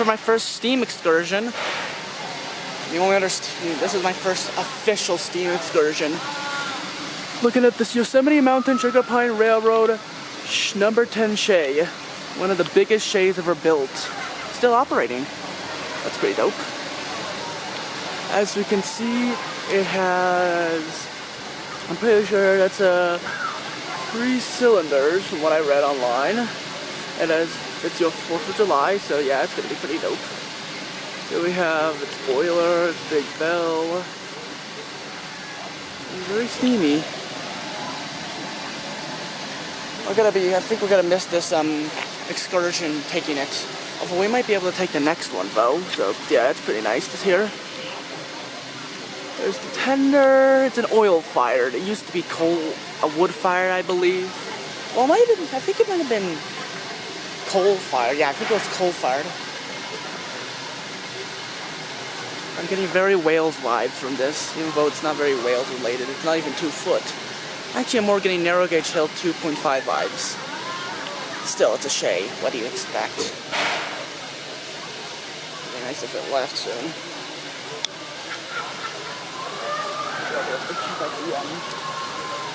for my first steam excursion. This is my first official steam excursion. Looking at this Yosemite Mountain Sugar Pine Railroad number 10 shay. One of the biggest shays ever built. Still operating. That's pretty dope. As we can see, it has, I'm pretty sure that's 3 cylinders from what I read online. It's your 4th of July, so yeah, it's gonna be pretty dope. Here we have its boiler, its big bell. It's very steamy. I think we're gonna miss this excursion taking it. Although we might be able to take the next one though, so yeah, it's pretty nice this here. There's the tender. It's an oil fired. It used to be a wood fired, I believe. Well, I think it might have been coal fired. Yeah, I think it was coal fired. I'm getting very Wales vibes from this, even though it's not very Wales related. It's not even 2 foot. Actually, I'm more getting narrow gauge hill 2.5 vibes. Still, it's a shay. What do you expect? It'd be nice if it left soon.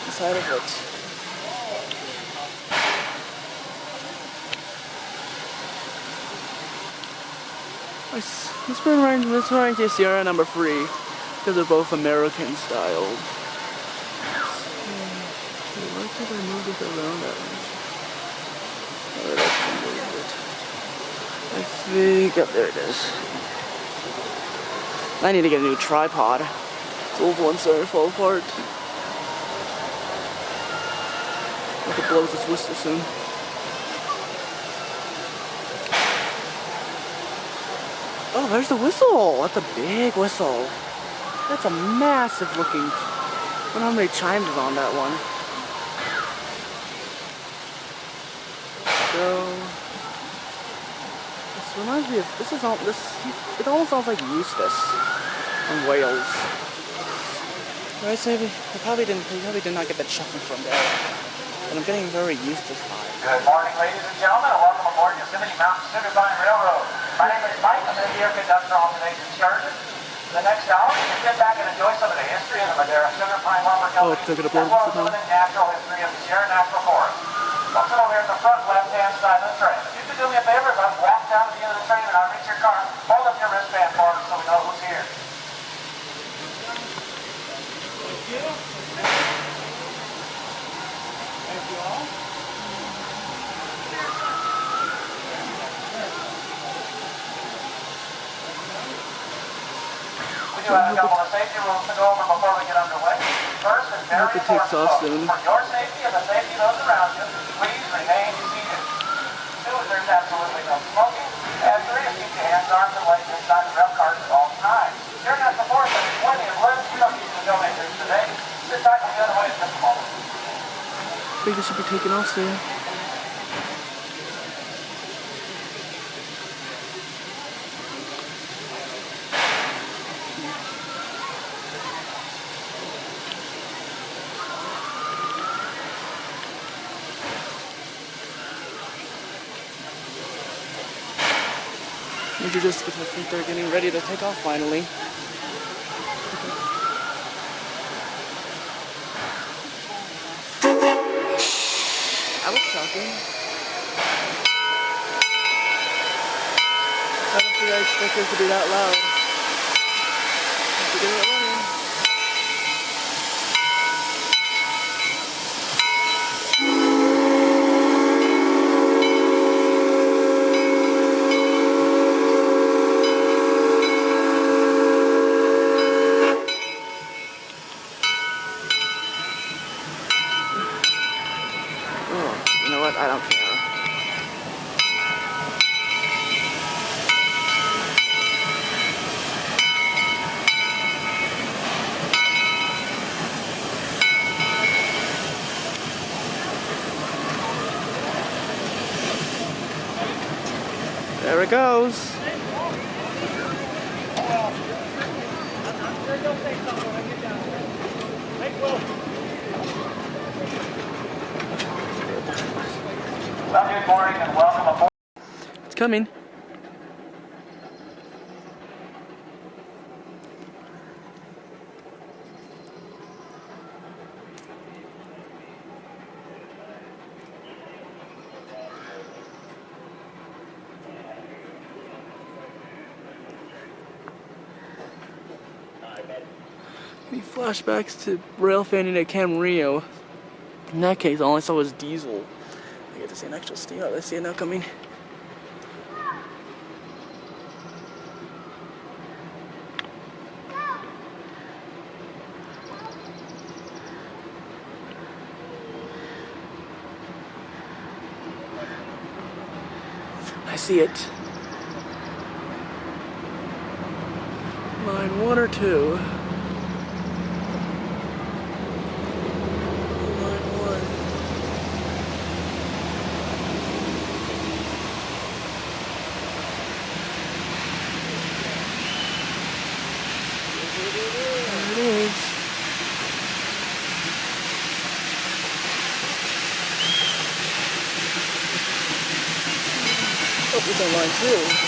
The side of it. This reminds me of Sierra number 3 because they're both American styled. Why can't I move this around that way? Oh, that's move it. I think, oh, there it is. I need to get a new tripod. The old one's starting to fall apart. I have to blow this whistle soon. Oh, there's the whistle! That's a big whistle. That's a massive looking. I don't know how many chimes are on that one. So this reminds me of it almost sounds like Eustace from Wales. Right, so we probably did not get that shuffle from there. But I'm getting very used to this vibe. Good morning, ladies and gentlemen, and welcome aboard Yosemite Mountain Sugar Pine Railroad. My name is Mike. I'm going to be your conductor on today's excursion. For the next hour, you can sit back and enjoy some of the history of the Madera Sugar Pine Lumber Company, as well as some of the natural history of the Sierra National Forest. Once over here at the front left-hand side of the train. If you could do me a favor, if I walk down to the end of the train and I reach your car, hold up your wristband for us so we know who's here. Thank you. Thank you all. We do have a couple of safety rules to go over before we get underway. First, and very important, for your safety and the safety of those around you, please remain seated. 2, there's absolutely no smoking. And 3, keep your hands, arms, and legs inside the rail cars at all times. During that support, there's plenty of lift. You don't need to donate this today. Sit back and the other way in just a moment. I think this should be taken off soon. Just because I think they're getting ready to take off finally. That was shocking. I don't think I expected it to be that loud. Have to get it running. You know what? I don't care. There it goes. Well, good morning and welcome aboard. It's coming. Any flashbacks to railfanning at Camarillo? In that case, all I saw was diesel. I get to see an actual steam. Oh, I see it now coming. I see it. Line 1 or 2. Line 1. There it is. Oh, it's on line 2.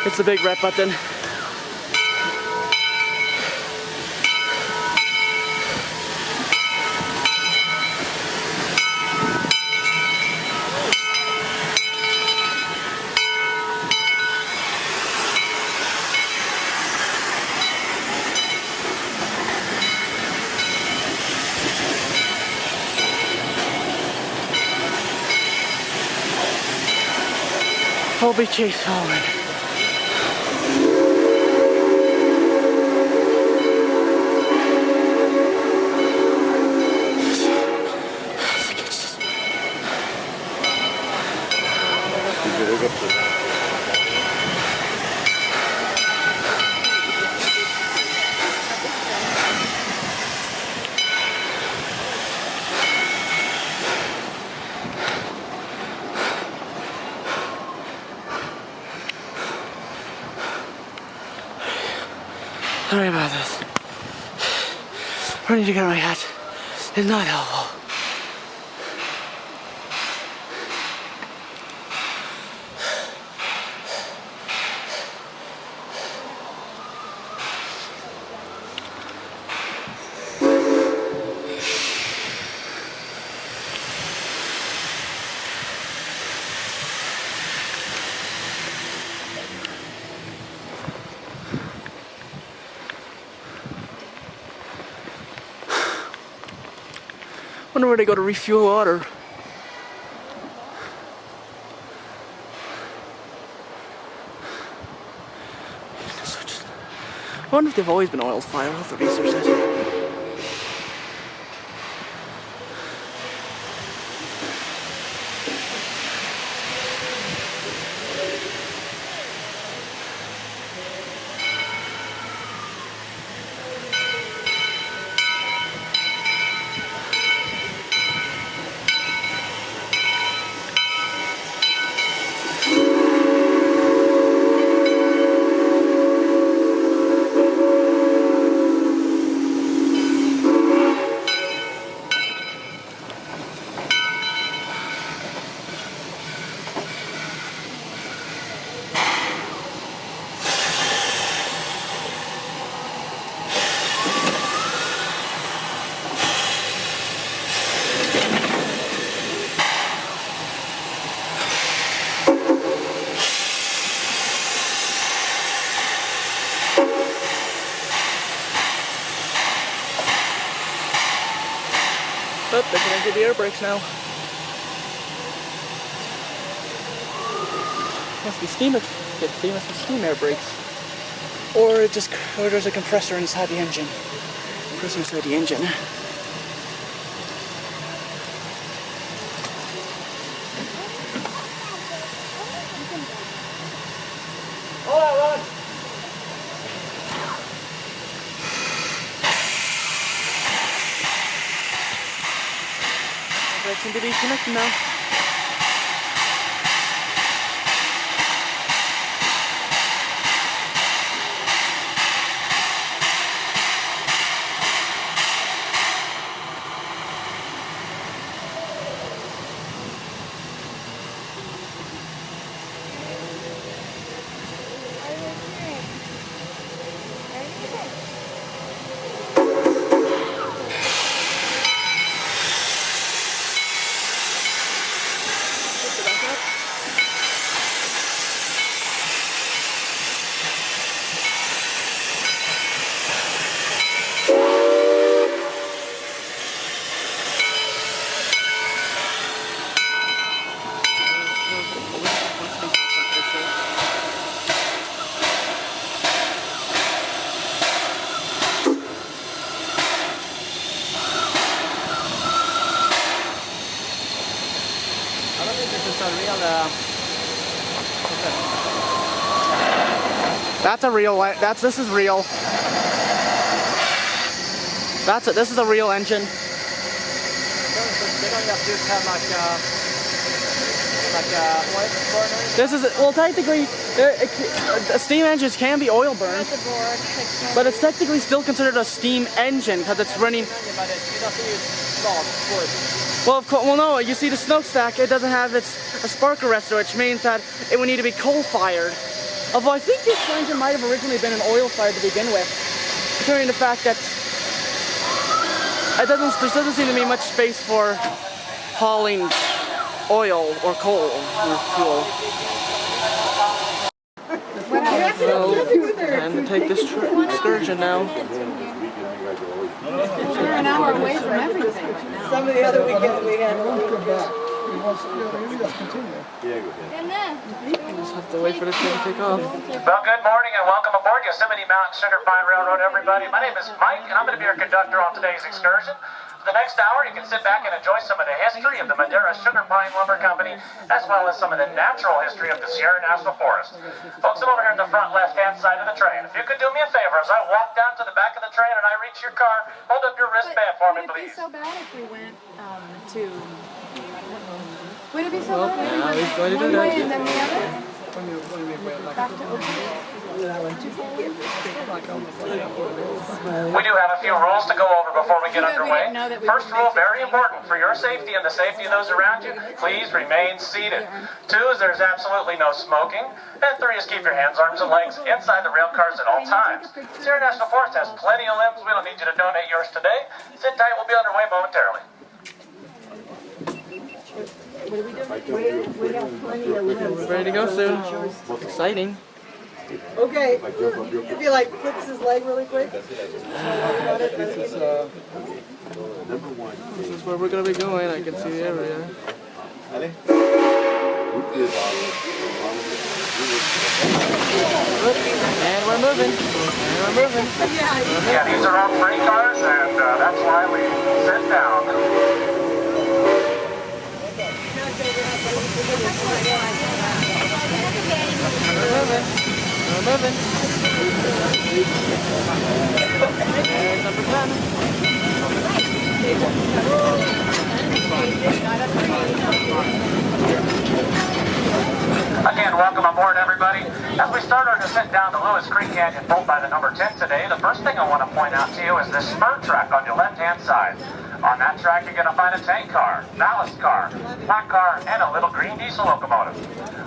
It's the big red button. Colby Chase Holland. Sorry about this. Running to get my hat is not helpful. Wonder where they go to refuel water. I wonder if they've always been oil fire. I'll have to research that. But they're gonna do the air brakes now. Must be steam air brakes. Or there's a compressor inside the engine. Compressor inside the engine. Hold on, Ron. Brakes seem to be connected now. That's a real. This is real. This is a real engine. They don't have to have like oil burner. This is technically steam engines can be oil burned, but it's technically still considered a steam engine because it's running. Well, no. You see the smokestack, it doesn't have a spark arrestor, which means that it would need to be coal-fired. Although I think this engine might have originally been an oil-fired to begin with, considering the fact that there doesn't seem to be much space for hauling oil or coal or fuel. So, time to take this excursion now. We're an hour away from everything. Some of the other weekends we had. Just have to wait for the train to take off. Well, good morning and welcome aboard Yosemite Mountain Sugar Pine Railroad, everybody. My name is Mike, and I'm going to be your conductor on today's excursion. For the next hour, you can sit back and enjoy some of the history of the Madera Sugar Pine Lumber Company, as well as some of the natural history of the Sierra National Forest. Folks, I'm over here in the front left-hand side of the train. If you could do me a favor, as I walk down to the back of the train and I reach your car, hold up your wristband for me, please. Would it be so bad if we went to... Would it be so bad if we went one way and then the other? Back to Oakland? We do have a few rules to go over before we get underway. First rule, very important for your safety and the safety of those around you, please remain seated. 2 is there's absolutely no smoking. And 3 is keep your hands, arms, and legs inside the rail cars at all times. Sierra National Forest has plenty of limbs. We don't need you to donate yours today. Sit tight, we'll be underway momentarily. We're ready to go soon. Exciting. Okay, if he like flips his leg really quick. This is where we're going to be going. I can see the area. And we're moving. Yeah, these are all freight cars, and that's why we sit down. We're moving. There's number 10. Again, welcome aboard, everybody. As we start our descent down the Lewis Creek Canyon, pulled by the number 10 today, the first thing I want to point out to you is this spur track on your left-hand side. On that track, you're going to find a tank car, ballast car, flat car, and a little green diesel locomotive.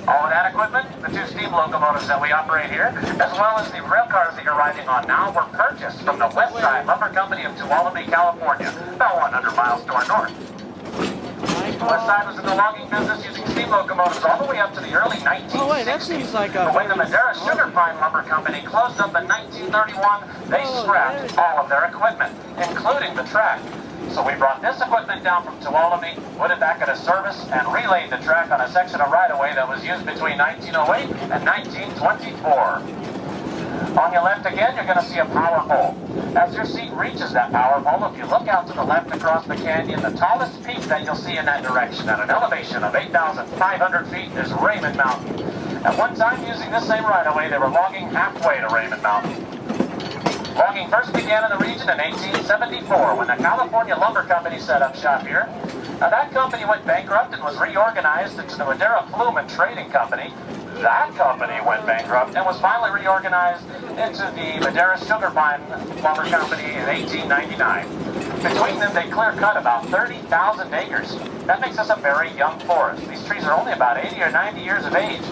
All of that equipment, the 2 steam locomotives that we operate here, as well as the rail cars that you're riding on now, were purchased from the Westside Lumber Company of Tuolumne, California, about 100 miles to our north. West Side was in the logging business using steam locomotives all the way up to the early 1960s. Oh wait, that seems like a... But when the Madera Sugar Pine Lumber Company closed up in 1931, they scrapped all of their equipment, including the track. So we brought this equipment down from Tuolumne, put it back into service, and relayed the track on a section of right-of-way that was used between 1908 and 1924. On your left again, you're going to see a power pole. As your seat reaches that power pole, if you look out to the left across the canyon, the tallest peak that you'll see in that direction at an elevation of 8,500 feet is Raymond Mountain. At one time, using this same right-of-way, they were logging halfway to Raymond Mountain. Logging first began in the region in 1874 when the California Lumber Company set up shop here. Now that company went bankrupt and was reorganized into the Madera Plume and Trading Company. That company went bankrupt and was finally reorganized into the Madera Sugar Pine Lumber Company in 1899. Between them, they clear-cut about 30,000 acres. That makes us a very young forest. These trees are only about 80 or 90 years of age.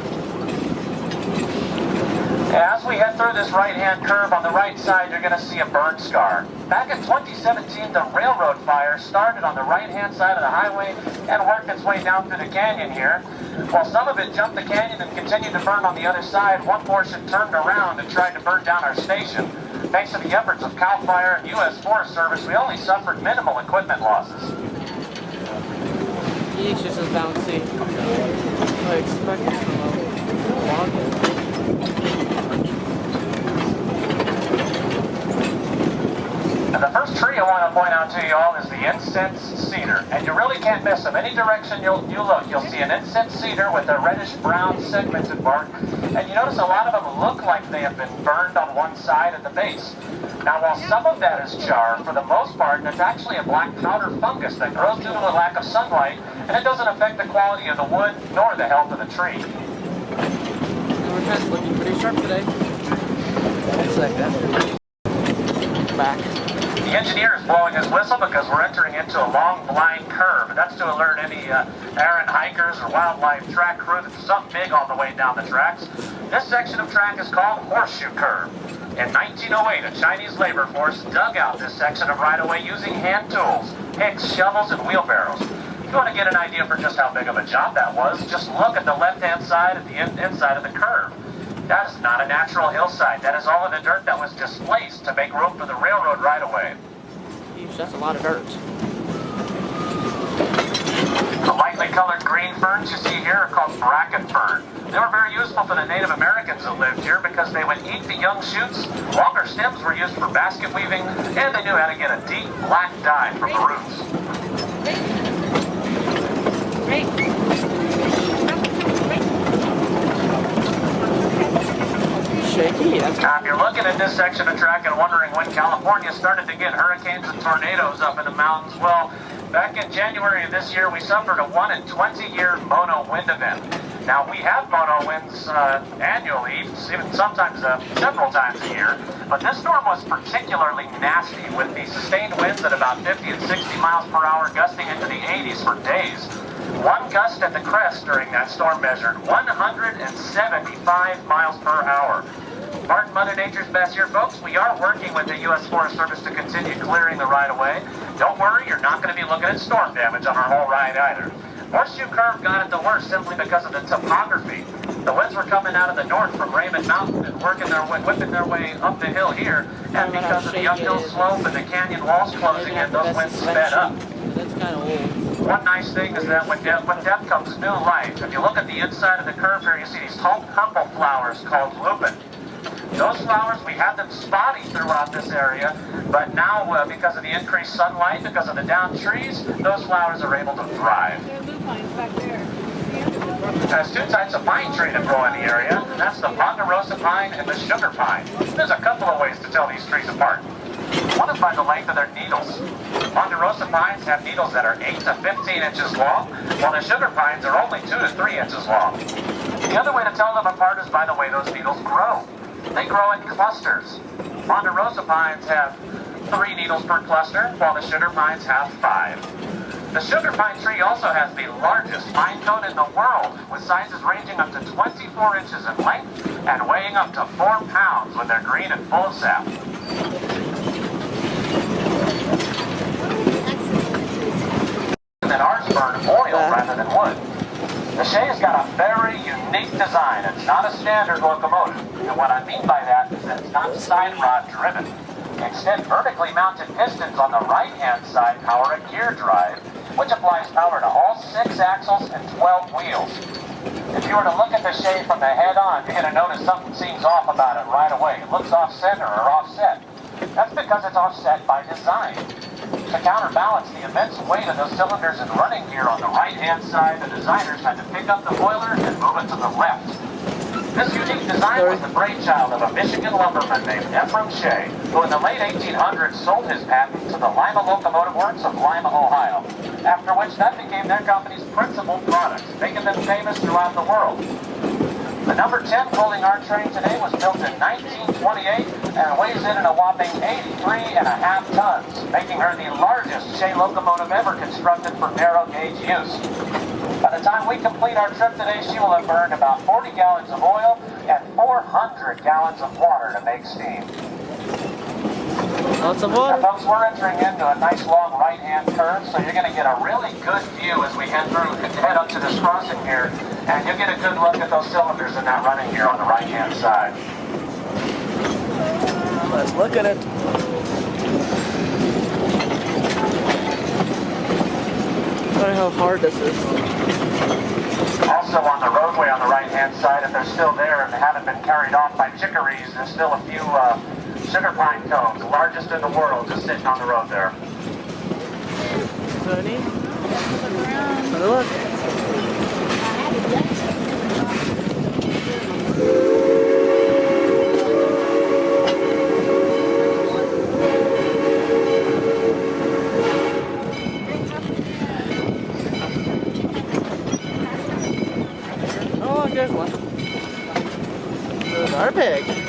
As we head through this right-hand curve on the right side, you're going to see a burn scar. Back in 2017, the railroad fire started on the right-hand side of the highway and worked its way down through the canyon here. While some of it jumped the canyon and continued to burn on the other side, one portion turned around and tried to burn down our station. Thanks to the efforts of CAL FIRE and U.S. Forest Service, we only suffered minimal equipment losses. Yeesh, this is bouncy. I expected from a log. And the first tree I want to point out to you all is the incense cedar. And you really can't miss them. Any direction you look, you'll see an incense cedar with a reddish-brown segmented bark. And you notice a lot of them look like they have been burned on one side at the base. Now, while some of that is char, for the most part, it's actually a black powder fungus that grows due to a lack of sunlight, and it doesn't affect the quality of the wood nor the health of the tree. Our tent's looking pretty sharp today. It's like that. Back. The engineer is blowing his whistle because we're entering into a long blind curve. And that's to alert any errant hikers or wildlife track crew that there's something big on the way down the tracks. This section of track is called Horseshoe Curve. In 1908, a Chinese labor force dug out this section of right-of-way using hand tools, picks, shovels, and wheelbarrows. If you want to get an idea for just how big of a job that was, just look at the left-hand side at the inside of the curve. That is not a natural hillside. That is all of the dirt that was displaced to make room for the railroad right-of-way. That's a lot of dirt. The lightly colored green ferns you see here are called bracken fern. They were very useful for the Native Americans that lived here because they would eat the young shoots. Longer stems were used for basket weaving, and they knew how to get a deep black dye from the roots. Shaky. Now, if you're looking at this section of track and wondering when California started to get hurricanes and tornadoes up in the mountains, well, back in January of this year, we suffered a 1 in 20-year mono wind event. Now, we have mono winds annually, even sometimes several times a year, but this storm was particularly nasty with the sustained winds at about 50 and 60 miles per hour, gusting into the 80s for days. One gust at the crest during that storm measured 175 miles per hour. Pardon Mother Nature's best here, folks. We are working with the U.S. Forest Service to continue clearing the right-of-way. Don't worry, you're not going to be looking at storm damage on our whole ride either. Horseshoe Curve got it the worst simply because of the topography. The winds were coming out of the north from Raymond Mountain and whipping their way up the hill here. And because of the uphill slope and the canyon walls closing in, those winds sped up. That's kind of old. One nice thing is that with depth comes new life. If you look at the inside of the curve here, you see these humble flowers called lupin. Those flowers, we had them spotty throughout this area, but now because of the increased sunlight, because of the downed trees, those flowers are able to thrive. There are lupines back there. There's two types of pine tree that grow in the area, and that's the ponderosa pine and the sugar pine. There's a couple of ways to tell these trees apart. One is by the length of their needles. Ponderosa pines have needles that are 8 to 15 inches long, while the sugar pines are only 2 to 3 inches long. The other way to tell them apart is by the way those needles grow. They grow in clusters. Ponderosa pines have 3 needles per cluster, while the sugar pines have 5. The sugar pine tree also has the largest pine cone in the world, with sizes ranging up to 24 inches in length and weighing up to 4 pounds when they're green and full of sap. That ours burn oil The Shay's got a very unique design. It's not a standard locomotive. And what I mean by that is that it's not side rod driven. Instead, vertically mounted pistons on the right-hand side power a gear drive, which applies power to all 6 axles and 12 wheels. If you were to look at the Shay from the head on, you're going to notice something seems off about it right away. It looks off-center or offset. That's because it's offset by design. To counterbalance the immense weight of those cylinders and running gear on the right-hand side, the designers had to pick up the boiler and move it to the left. This unique design was the brainchild of a Michigan lumberman named Ephraim Shay, who in the late 1800s sold his patent to the Lima Locomotive Works of Lima, Ohio, after which that became their company's principal product, making them famous throughout the world. The number 10 pulling our train today was built in 1928 and weighs in at a whopping 83.5 tons, making her the largest Shay locomotive ever constructed for narrow gauge use. By the time we complete our trip today, she will have burned about 40 gallons of oil and 400 gallons of water to make steam. Lots of water. Now, folks, we're entering into a nice long right-hand curve, so you're going to get a really good view as we head up to this crossing here, and you'll get a good look at those cylinders in that running gear on the right-hand side. Let's look at it. I wonder how hard this is. Also on the roadway on the right-hand side, if they're still there and they haven't been carried off by chickarees, there's still a few sugar pine cones, the largest in the world, just sitting on the road there. Honey? Look. Oh, there's one. There's our pig.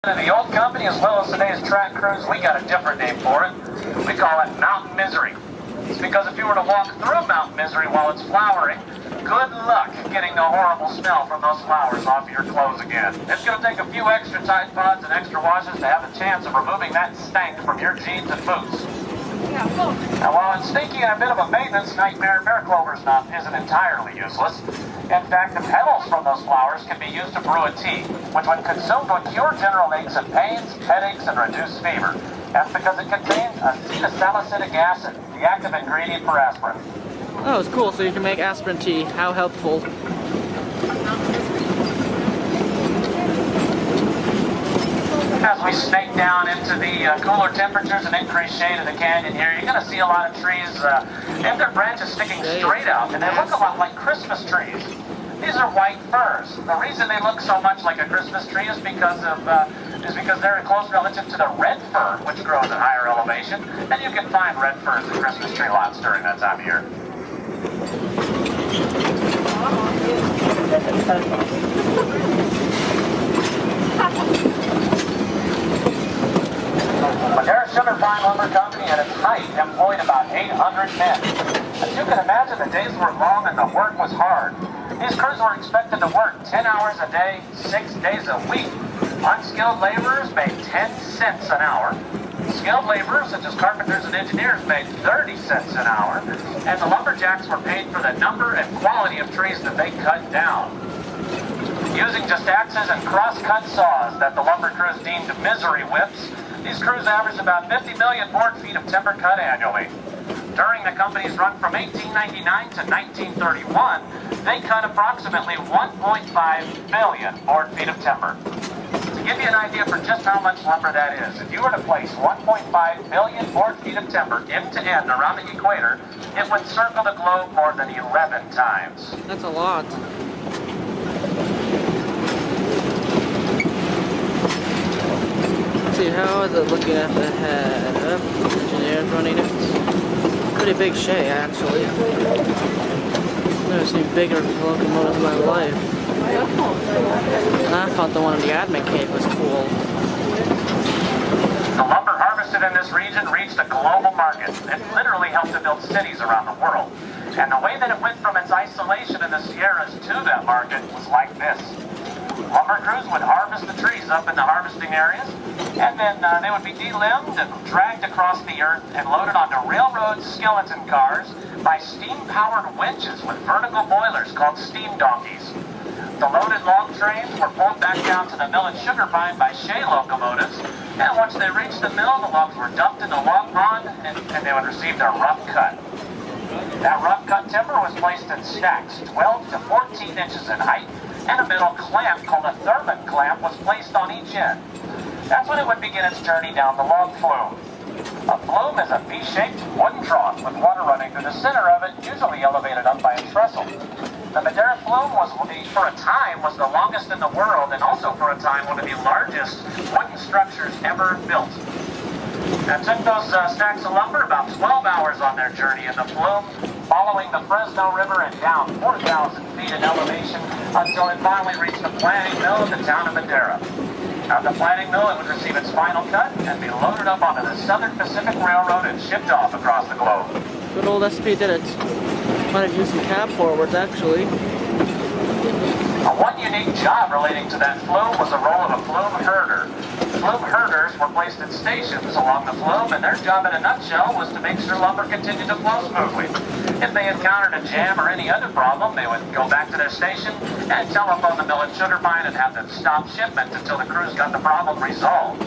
The old company, as well as today's track crews, we got a different name for it. We call it Mountain Misery. It's because if you were to walk through Mountain Misery while it's flowering, good luck getting the horrible smell from those flowers off of your clothes again. It's going to take a few extra Tide Pods and extra washes to have a chance of removing that stank from your jeans and boots. Now, while it's stinky and a bit of a maintenance nightmare, bear clover's isn't entirely useless. In fact, the petals from those flowers can be used to brew a tea, which when consumed would cure general aches and pains, headaches, and reduce fever. That's because it contains acetylsalicylic acid, the active ingredient for aspirin. Oh, it's cool, so you can make aspirin tea. How helpful. As we snake down into the cooler temperatures and increased shade of the canyon here, you're going to see a lot of trees and their branches sticking straight out, and they look a lot like Christmas trees. These are white firs. The reason they look so much like a Christmas tree is because they're a close relative to the red fir, which grows at higher elevation, and you can find red firs in Christmas tree lots during that time of year. Madera Sugar Pine Lumber Company at its height employed about 800 men. As you can imagine, the days were long and the work was hard. These crews were expected to work 10 hours a day, 6 days a week. Unskilled laborers made 10 cents an hour. Skilled laborers, such as carpenters and engineers, made 30 cents an hour. And the lumberjacks were paid for the number and quality of trees that they cut down. Using just axes and cross-cut saws that the lumber crews deemed misery whips, these crews averaged about 50 million board feet of timber cut annually. During the company's run from 1899 to 1931, they cut approximately 1.5 billion board feet of timber. To give you an idea for just how much lumber that is, if you were to place 1.5 billion board feet of timber end to end around the equator, it would circle the globe more than 11 times. That's a lot. Let's see, how is it looking at the head? Engineers running it. Pretty big Shay, actually. I've never seen bigger locomotives in my life. And I thought the one in the admin cave was cool. The lumber harvested in this region reached a global market. It literally helped to build cities around the world. And the way that it went from its isolation in the Sierras to that market was like this. Lumber crews would harvest the trees up in the harvesting areas, and then they would be delimbed and dragged across the earth and loaded onto railroad skeleton cars by steam-powered winches with vertical boilers called steam donkeys. The loaded log trains were pulled back down to the mill at Sugar Pine by shay locomotives, and once they reached the mill, the logs were dumped in the log pond, and they would receive their rough cut. That rough cut timber was placed in stacks 12 to 14 inches in height, and a metal clamp called a thermit clamp was placed on each end. That's when it would begin its journey down the log flume. A flume is a V-shaped wooden trough with water running through the center of it, usually elevated up by a trestle. The Madera flume for a time, was the longest in the world, and also for a time one of the largest wooden structures ever built. It took those stacks of lumber about 12 hours on their journey in the flume, following the Fresno River and down 4,000 feet in elevation until it finally reached the planing mill in the town of Madera. At the planing mill, it would receive its final cut and be loaded up onto the Southern Pacific Railroad and shipped off across the globe. Good old SP did it. Might have used some cab forwards, actually. One unique job relating to that flume was the role of a flume herder. Flume herders were placed at stations along the flume, and their job in a nutshell was to make sure lumber continued to flow smoothly. If they encountered a jam or any other problem, they would go back to their station and telephone the mill at Sugar Pine and have them stop shipment until the crews got the problem resolved.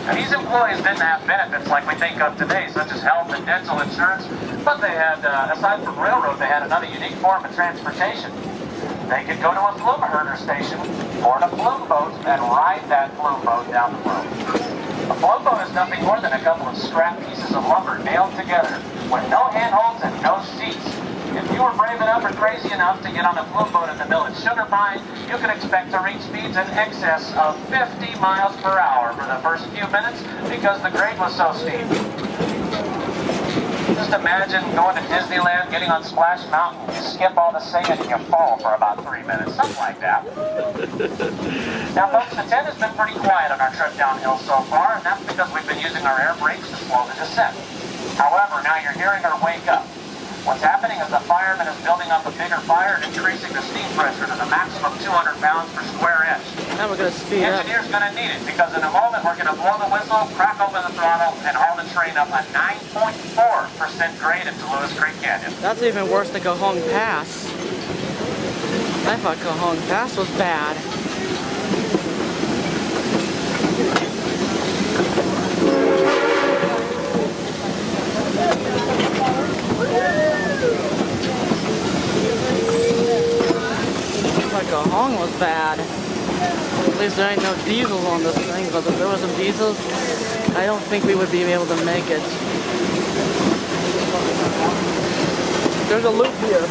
And these employees didn't have benefits like we think of today, such as health and dental insurance, but they had, aside from railroad, they had another unique form of transportation. They could go to a flume herder station, board a flume boat, and ride that flume boat down the flume. A flume boat is nothing more than a couple of scrap pieces of lumber nailed together, with no handholds and no seats. If you were brave enough or crazy enough to get on a flume boat in the mill at Sugar Pine, you could expect to reach speeds in excess of 50 miles per hour for the first few minutes because the grade was so steep. Just imagine going to Disneyland, getting on Splash Mountain, you skip all the singing and you fall for about 3 minutes, something like that. Now folks, the tent has been pretty quiet on our trip downhill so far, and that's because we've been using our air brakes to slow the descent. However, now you're hearing her wake up. What's happening is the fireman is building up a bigger fire and increasing the steam pressure to the maximum 200 pounds per square inch. Now we're going to speed The up. engineer's going to need it because in a moment we're going to blow the whistle, crack open the throttle, and haul the train up a 9.4% grade into Lewis Creek Canyon. That's even worse than Cajon Pass. I thought Cajon Pass was bad. Cajon was bad. At least there ain't no diesels on this thing, because if there was some diesels, I don't think we would be able to make it. There's a loop here.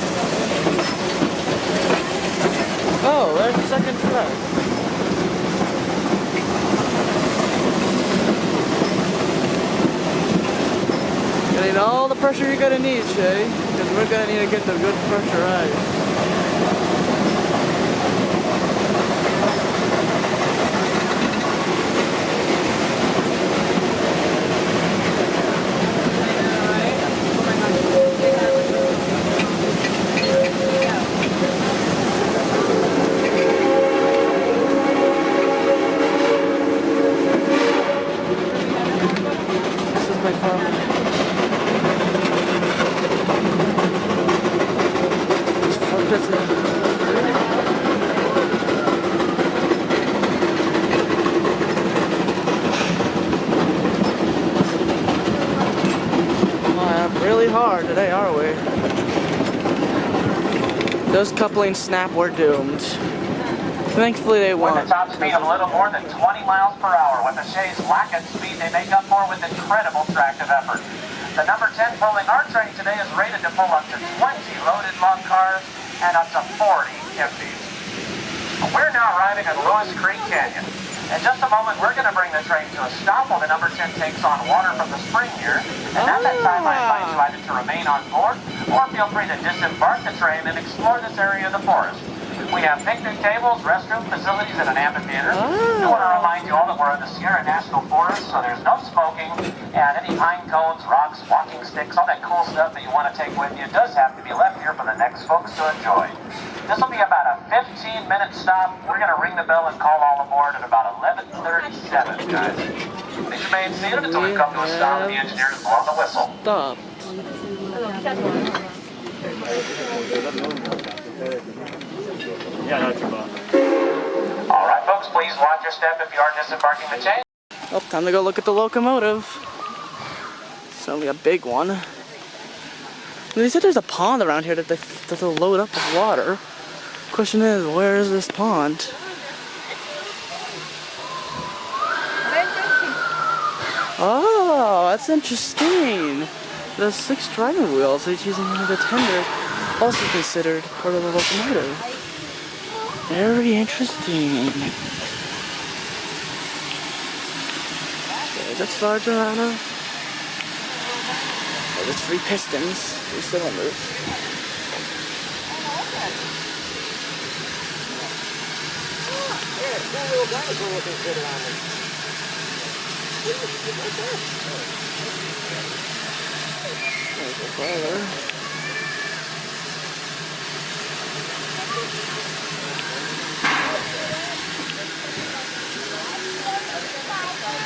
Oh, there's the second track. You need all the pressure you're gonna need, Shay, because we're gonna need to get the good pressurized. Hard today, are we? Those couplings snap, we're doomed. Thankfully they won't. With a top speed of a little more than 20 miles per hour, with the Shays lacking speed, they make up for with incredible tractive effort. The number 10 pulling our train today is rated to pull up to 20 loaded log cars and up to 40 empties. We're now arriving at Lewis Creek Canyon. In just a moment, we're going to bring the train to a stop while the number 10 takes on water from the spring here. And at that time, I invite you either to remain on board or feel free to disembark the train and explore this area of the forest. We have picnic tables, restroom facilities, and an amphitheater. I want to remind you all that we're in the Sierra National Forest, so there's no smoking, and any pine cones, rocks, walking sticks, all that cool stuff that you want to take with you does have to be left here for the next folks to enjoy. This will be about a 15-minute stop. We're going to ring the bell and call all aboard at about 11:37, guys. Please remain seated until we come to a stop and the engineers blow the whistle. Stop. All right, folks, please watch your step if you are disembarking the chain. Oh, time to go look at the locomotive. It's only a big one. They said there's a pond around here that they'll load up with water. Question is, where is this pond? Oh, that's interesting. The 6 driving wheels he's using under the tender, also considered part of the locomotive. Very interesting. Is that larger out of? Oh, there's 3 pistons, 3 cylinders. There's a father.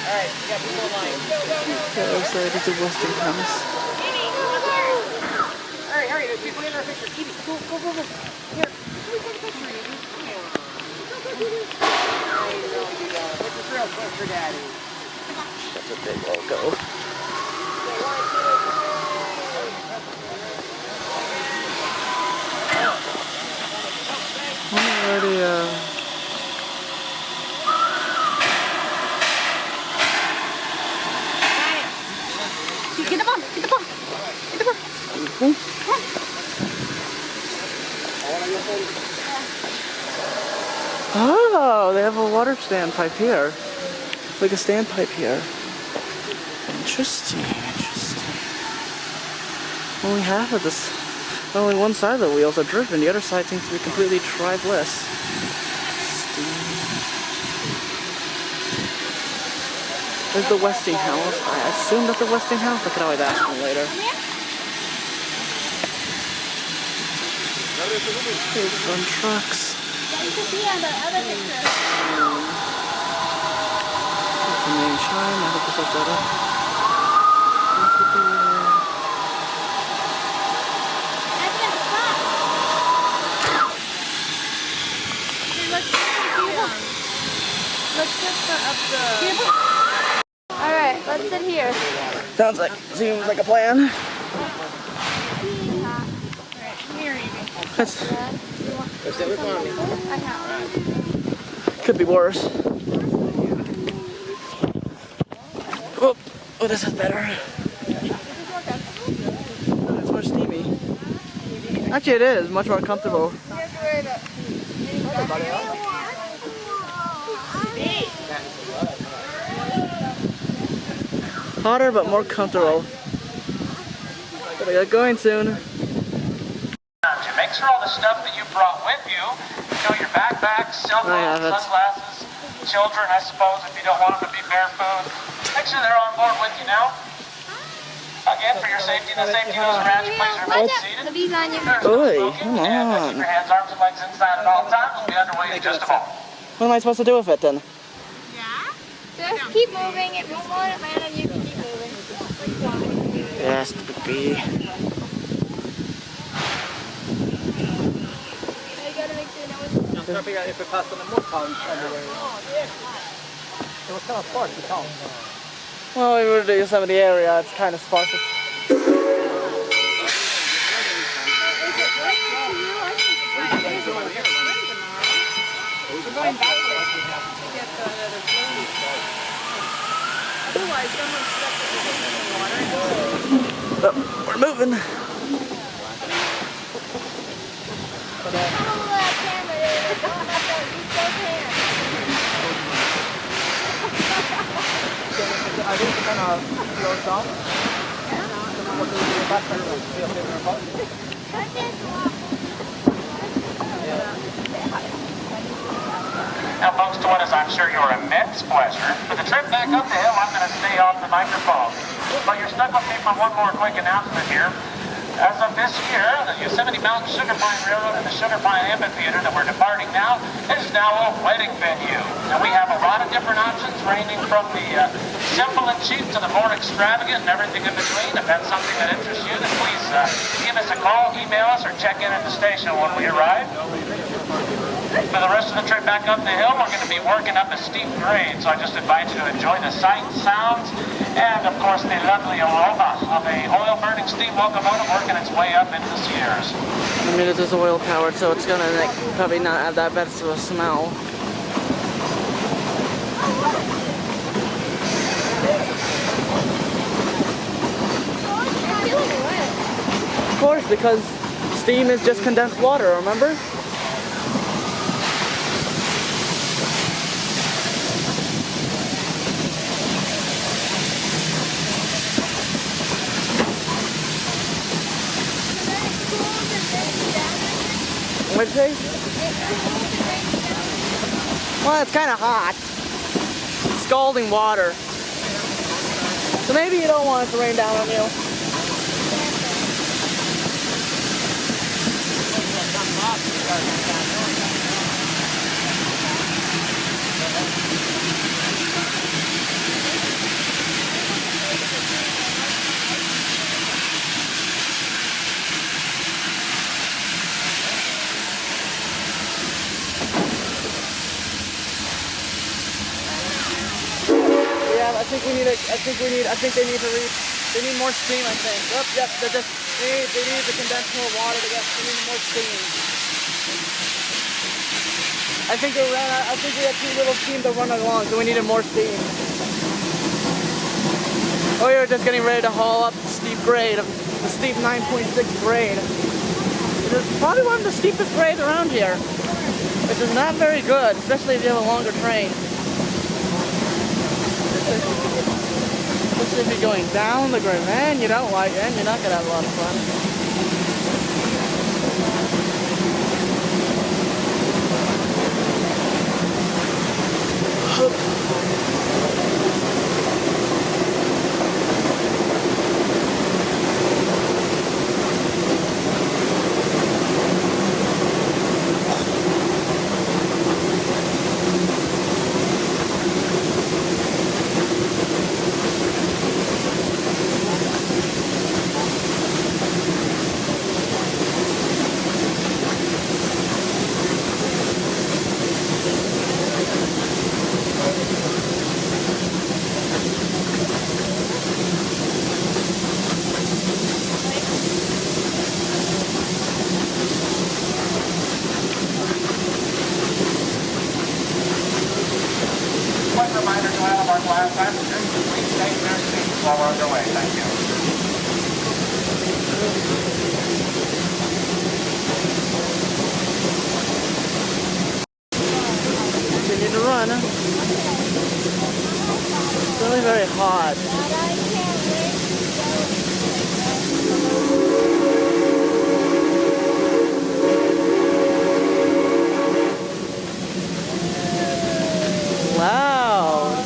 Alright, you got 2 more lines. That looks like it's a Westinghouse. Hurry, hurry, there's people in our picture. Evie, go. Here. I know you don't. Put this real quick for Daddy. That's a big logo. Already, Get the ball. Oh, they have a water standpipe here. Like a standpipe here. Interesting. Only half of this, only one side of the wheels are driven. The other side seems to be completely driveless. There's the Westinghouse. I assume that's a Westinghouse. I can always ask them later. Here's some trucks. You can see on the other picture. That's the main chime. I hope this looks better. That's gonna stop. Let's just put up the... Alright, let's sit here. Seems like a plan. That's, could be worse. Oh, this is better. It's more steamy. Actually, it is much more comfortable. Hotter, but more comfortable. We got going soon. Make sure all the stuff that you brought with you, your backpacks, cell phones, sunglasses, children, I suppose, if you don't want them to be barefoot. Make sure they're on board with you now. Again, for your safety and the safety of those around you, please remain seated. Oi, come on. Keep your hands, arms, and legs inside at all times. We'll be underway in just a moment. What am I supposed to do with it then? Just keep moving. It won't let it land on you. Keep moving. Yes, the bee. I'm trying to figure out if it passed on the more pounds everywhere. It was kind of sparse, the town. Well, we were in the Yosemite area. It's kind of sparse. Oh, we're moving. I think it kind of slows down. What do we do back? Yeah. Now, folks, to what is, I'm sure, your immense pleasure, for the trip back up the hill, I'm going to stay off the microphone. But you're stuck with me for one more quick announcement here. As of this year, the Yosemite Mountain Sugar Pine Railroad and the Sugar Pine Amphitheater that we're departing now is now a wedding venue. And we have a lot of different options ranging from the simple and cheap to the more extravagant and everything in between. If that's something that interests you, then please give us a call, email us, or check in at the station when we arrive. For the rest of the trip back up the hill, we're going to be working up a steep grade, so I just invite you to enjoy the sights, sounds, and of course the lovely aroma of a oil-burning steam locomotive working its way up into the Sierras. I mean, it is oil powered, so it's gonna like, probably not have that bad of a smell. Of course, because steam is just condensed water, remember? What'd you say? Well, it's kind of hot. It's scalding water. So maybe you don't want it to rain down on you. I think they need to reach, they need more steam, I think. Oh, yep, they need to condense more water to get, they need more steam. I think we had too little steam to run along, so we needed more steam. Oh, we were just getting ready to haul up the steep grade, the steep 9.6 grade. It is probably one of the steepest grades around here, which is not very good, especially if you have a longer train. Especially if you're going down the grade, man, you don't like it, and you're not gonna have a lot of fun. Quick reminder to all of our class passengers, please stay in your seats while we're underway. Thank you. Continue to run. It's really very hot. Wow.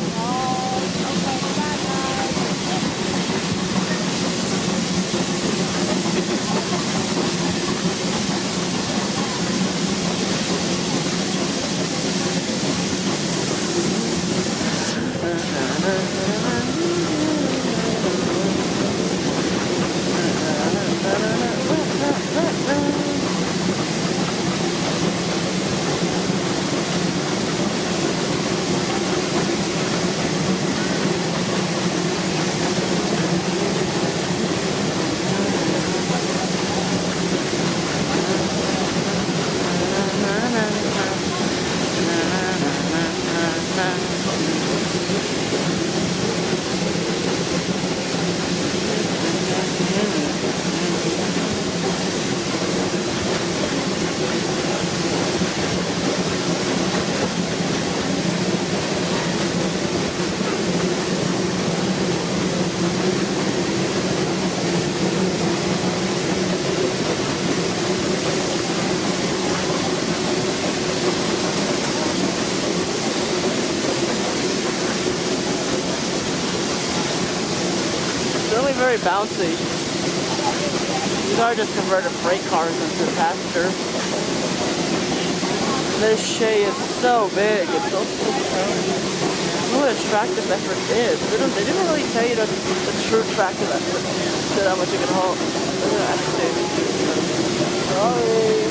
very bouncy. These are just converted freight cars into passenger. This Shay is so big. It's so I don't know what a tractive effort is. They didn't really tell you the true tractive effort. Said how much you can haul. Sorry.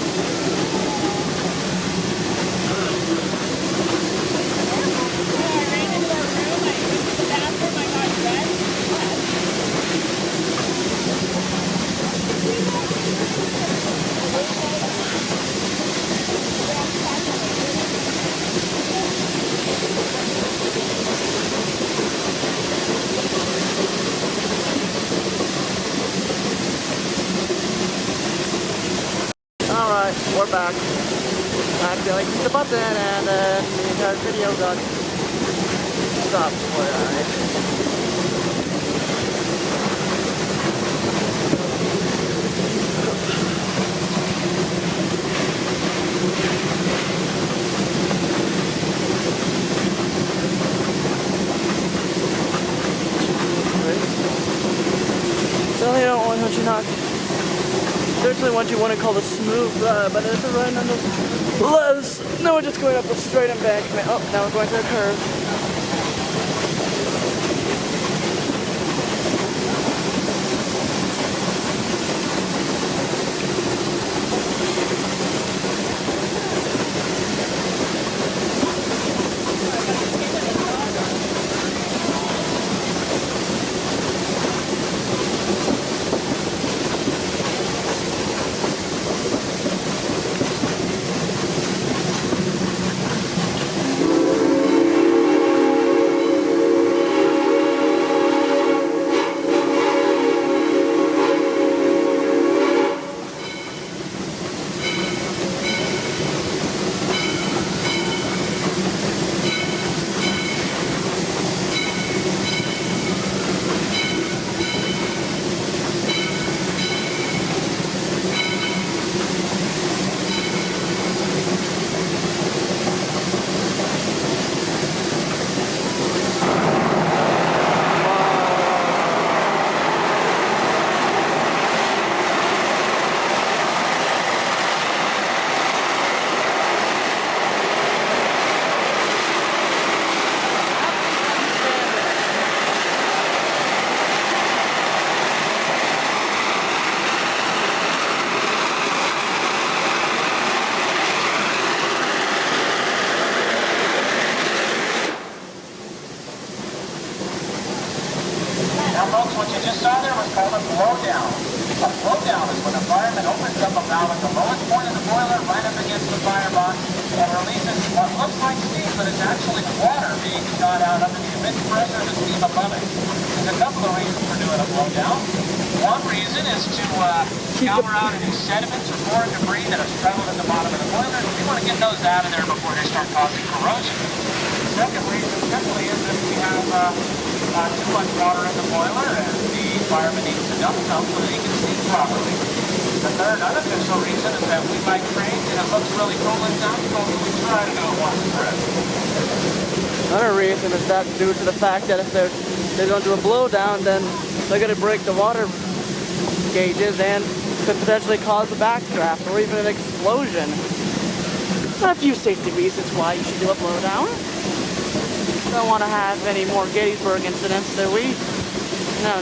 Alright, we're back. I accidentally clicked the button and the entire video got stopped for certainly don't want to not. Certainly what you want to call the smooth but it's a run on the Les. No, we're just going up a straight embankment. Oh, now we're going to a curve. Now folks, what you just saw there was called a blowdown. A blowdown is when a fireman opens up a valve at the lowest point of the boiler right up against the firebox and releases what looks like steam, but it's actually water being shot out under the immense pressure of the steam above it. There's a couple of reasons for doing a blowdown. One reason is to scour out any sediments or foreign debris that have struggled at the bottom of the boiler. We want to get those out of there before they start causing corrosion. The second reason simply is if we have too much water in the boiler and the fireman needs to dump some so that he can steam properly. The third unofficial reason is that we might train and it looks really cool and sounds cool, so we try to do it once a trip. Another reason is that due to the fact that if they're going to do a blowdown, then they're going to break the water gauges and could potentially cause a backdraft or even an explosion. A few safety reasons why you should do a blowdown. Don't want to have any more Gettysburg incidents, do we?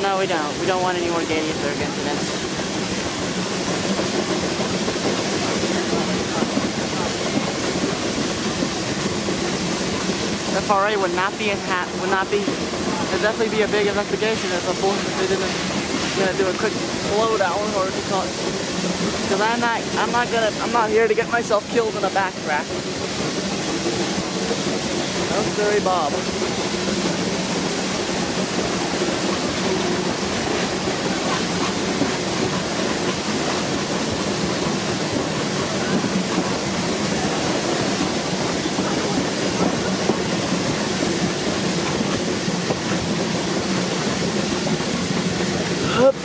No, we don't. We don't want any more Gettysburg incidents. FRA would definitely be a big investigation if they didn't do a quick blowdown or to call it. Because I'm not here to get myself killed in a backdraft. No, sorry, Bob. Hup.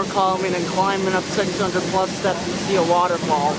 more calming than climbing up 600 plus steps to see a waterfall.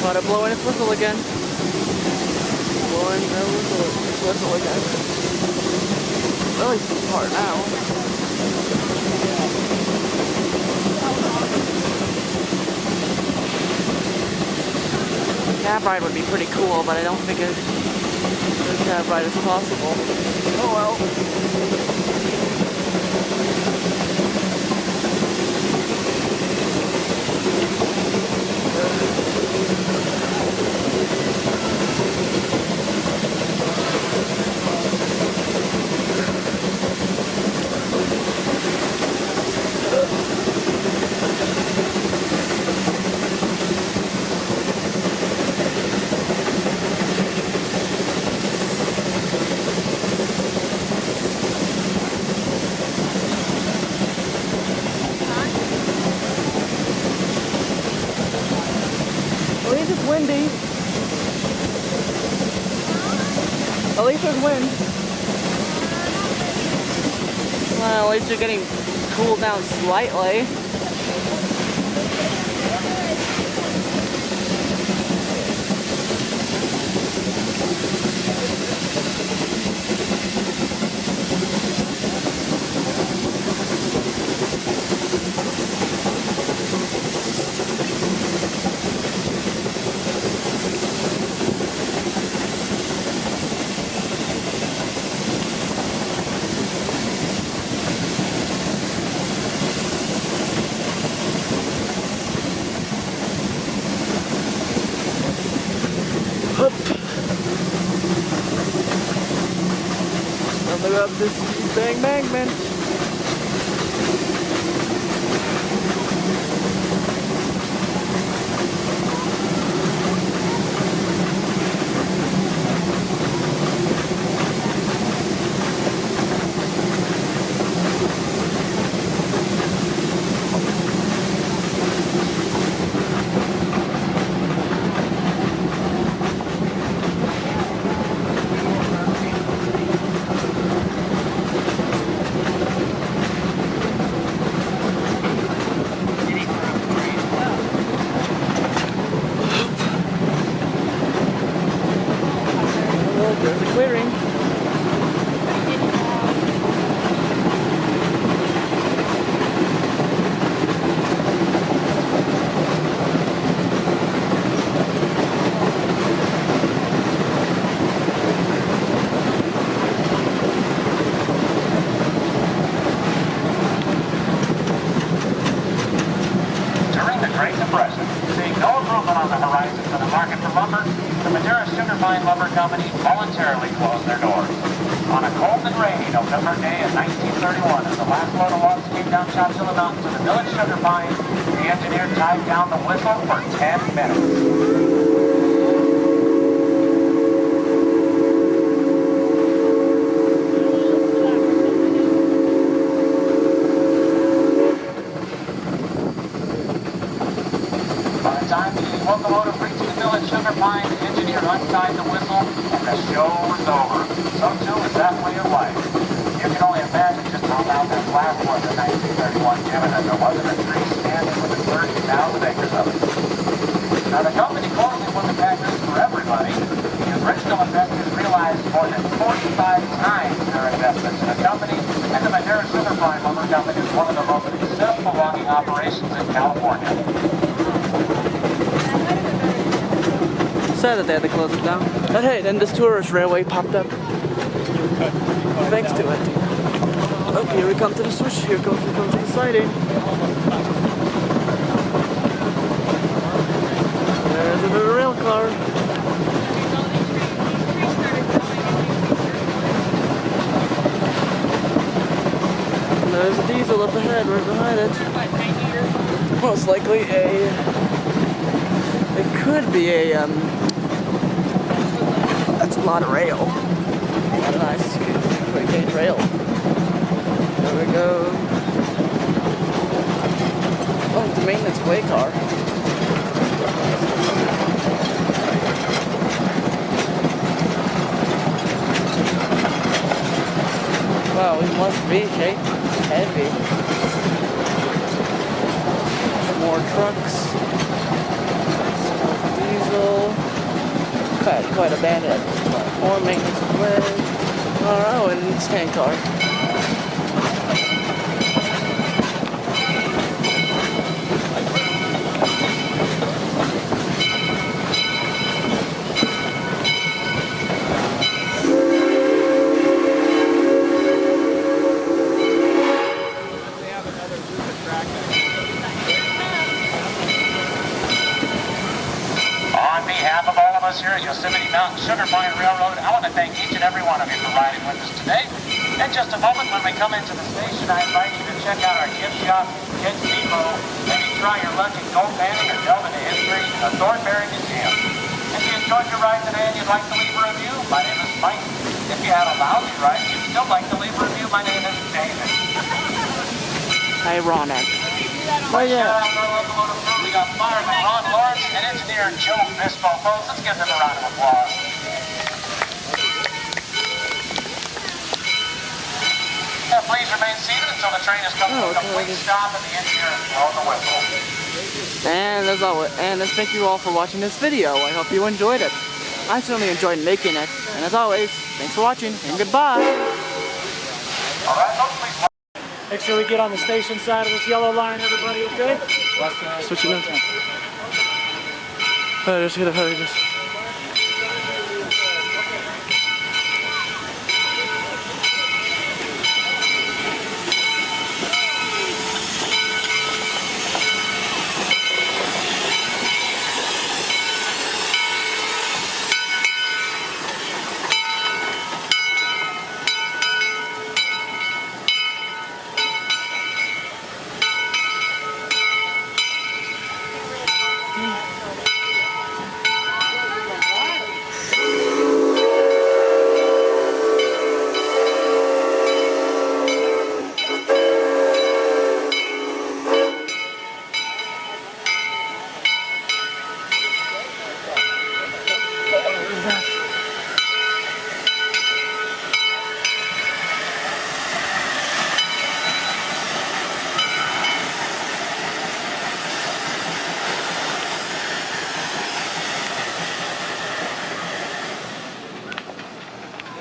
Caught it blowing its whistle again. Blowing its whistle again. Really steep part now. A cab ride would be pretty cool, but I don't think a cab ride is possible. Oh well. At least it's windy. At least there's wind. Well, at least you're getting cooled down slightly. Something up this steep embankment. There's a clearing. During the Great Depression, seeing no improvement on the horizon for the market for lumber, the Madera Sugar Pine Lumber Company voluntarily closed their doors. On a cold and rainy November day in 1931, as the last load of logs came down Chowchilla Mountain to the village Sugar Pine, the engineer tied down the whistle for 10 minutes. By the time the locomotive reached the village Sugar Pine, the engineer untied the whistle, and the show was over. So too is that way of life. You can only imagine just how loud that blast was in 1931, given that there wasn't a tree standing within 30,000 acres of it. Now the company closing was a bad news for everybody. The original investors realized more than 45 times their investments in the company, and the Madera Sugar Pine Lumber Company is one of the most successful logging operations in California. Sad that they had to close it down. But hey, then this tourist railway popped up. Thanks to it. Okay, here we come to the switch. Here comes the siding. There's another rail car. And there's a diesel up ahead, right behind it. Most likely it could be that's a lot of rail. A lot of nice, quick gauge rail. There we go. Oh, it's a maintenance way car. Wow, it must be heavy. More trucks. Diesel. Quite abandoned. More maintenance way. Oh, and it's tank car. On behalf of all of us here at Yosemite Mountain Sugar Pine Railroad, I want to thank each and every one of you for riding with us today. In just a moment, when we come into the station, I invite you to check out our gift shop, Kids Depot, maybe try your luck at gold panning or delve into history of Thornberry Museum. If you enjoyed your ride today and you'd like to leave a review, my name is Mike. If you had a lousy ride and you'd still like to leave a review, my name is David. Ironic. Oh, yeah. We got fireman Ron Lawrence and engineer Joe Bispo. Folks, let's give them a round of applause. Now, please remain seated until the train has come to a complete stop and the engineer has blown the whistle. And as always, thank you all for watching this video. I hope you enjoyed it. I certainly enjoyed making it. And as always, thanks for watching and goodbye. All right, folks, please. Make sure we get on the station side of this yellow line, everybody, okay? Switching up. Just get ahead of this.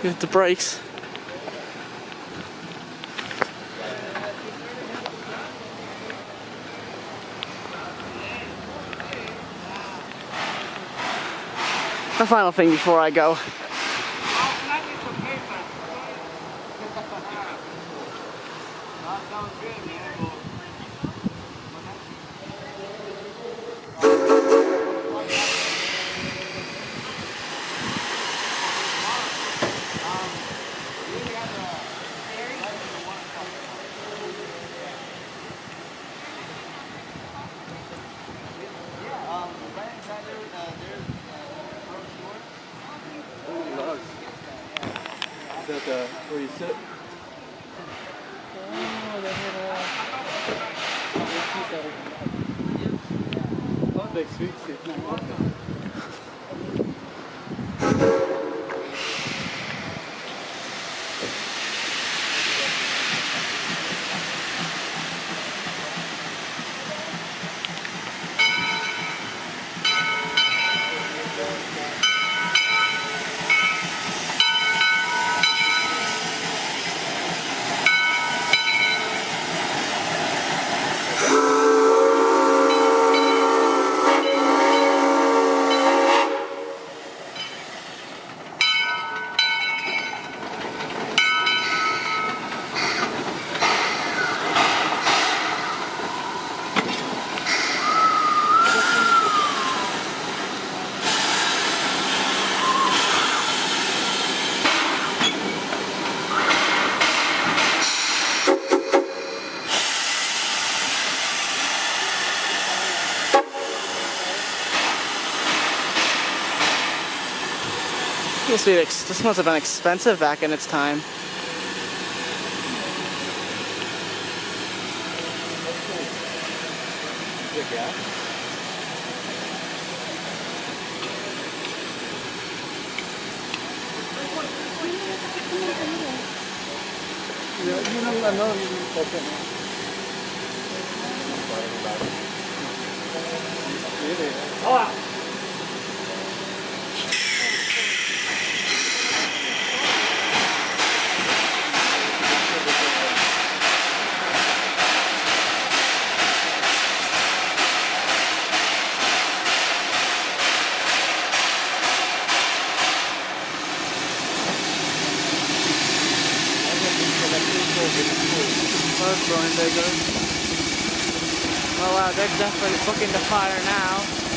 Hit the brakes. The final thing before I go. Is that where you sit? Oh, big sweet seat. This must have been expensive back in its time. Well, it's growing bigger. Oh wow, they're definitely booking the fire now.